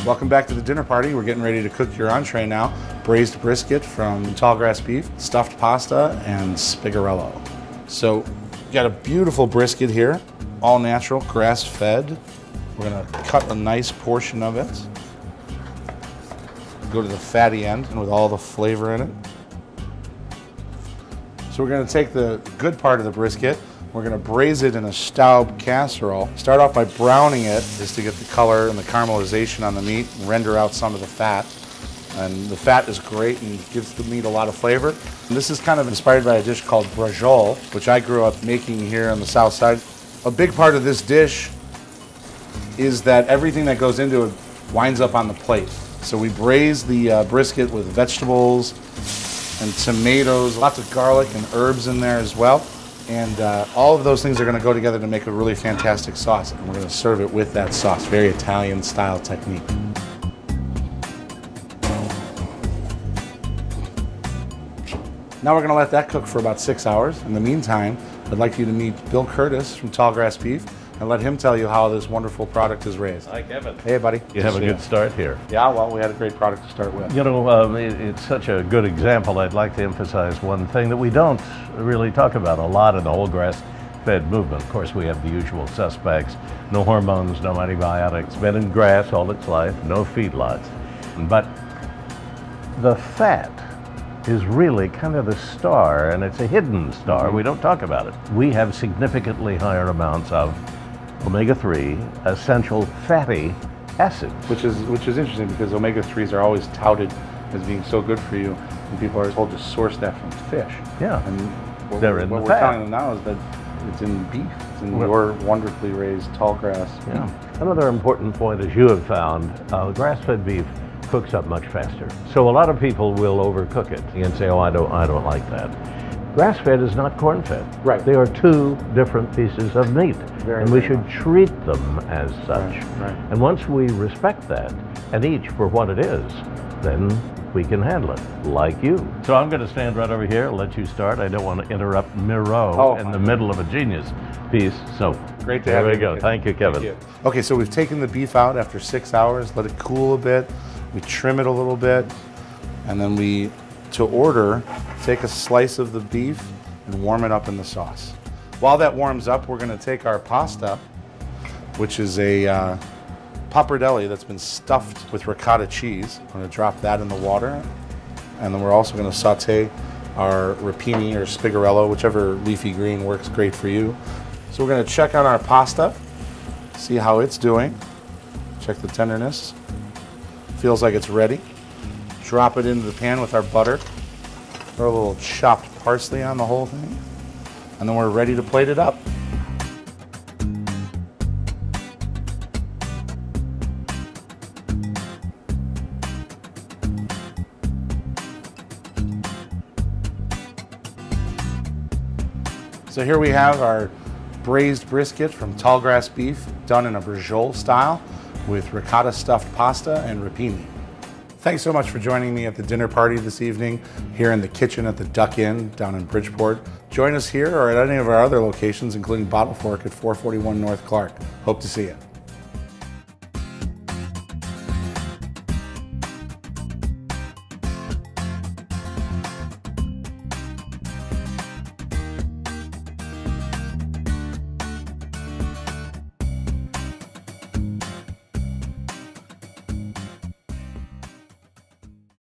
Welcome back to the dinner party. We're getting ready to cook your entree now. Braised brisket from Tallgrass Beef, stuffed pasta, and spigarello. So, you got a beautiful brisket here, all natural, grass-fed. We're gonna cut a nice portion of it. Go to the fatty end with all the flavor in it. So we're gonna take the good part of the brisket. We're gonna braise it in a Staub casserole. Start off by browning it just to get the color and the caramelization on the meat and render out some of the fat. And the fat is great and gives the meat a lot of flavor. And this is kind of inspired by a dish called brajol, which I grew up making here on the south side. A big part of this dish is that everything that goes into it winds up on the plate. So we braise the brisket with vegetables and tomatoes, lots of garlic and herbs in there as well. And all of those things are going to go together to make a really fantastic sauce. And we're going to serve it with that sauce. Very Italian style technique. Now we're going to let that cook for about 6 hours. In the meantime, I'd like you to meet Billl Kurtis from Tallgrass Beef and let him tell you how this wonderful product is raised. Hi, Kevin. Hey, buddy. You have a good start here. Yeah, well, we had a great product to start with. You know, it's such a good example. I'd like to emphasize one thing that we don't really talk about a lot in the whole grass-fed movement. Of course, we have the usual suspects: no hormones, no antibiotics, been in grass all its life, no feedlots. But the fat is really kind of the star, and it's a hidden star. We don't talk about it. We have significantly higher amounts of omega-3 essential fatty acids. Which is interesting because omega-3s are always touted as being so good for you, and people are told to source that from fish. Yeah, and what they're in what the we're fat. telling them now is that it's in beef. It's in your wonderfully raised tallgrass. Yeah. Another important point, as you have found, grass-fed beef cooks up much faster. So a lot of people will overcook it and say, "Oh, I don't like that." Grass-fed is not corn-fed. Right. They are two different pieces of meat, and we should treat them as such. Right. And once we respect that and each for what it is, then we can handle it, like you. So I'm going to stand right over here and let you start. I don't want to interrupt Miro in the middle of a genius piece. So great to have you. There we go. Thank you, Kevin. Thank you. Okay, so we've taken the beef out after 6 hours, let it cool a bit. We trim it a little bit, and then we, to order, take a slice of the beef and warm it up in the sauce. While that warms up, we're going to take our pasta, which is a pappardelle that's been stuffed with ricotta cheese. I'm going to drop that in the water, and then we're also going to saute our rapini or spigarello, whichever leafy green works great for you. So we're going to check on our pasta, see how it's doing, check the tenderness. Feels like it's ready. Drop it into the pan with our butter. Throw a little chopped parsley on the whole thing. And then we're ready to plate it up. So here we have our braised brisket from Tallgrass Beef, done in a brajol style with ricotta stuffed pasta and rapini. Thanks so much for joining me at the dinner party this evening here in the kitchen at the Duck Inn down in Bridgeport. Join us here or at any of our other locations, including Bottle Fork at 441 North Clark. Hope to see you.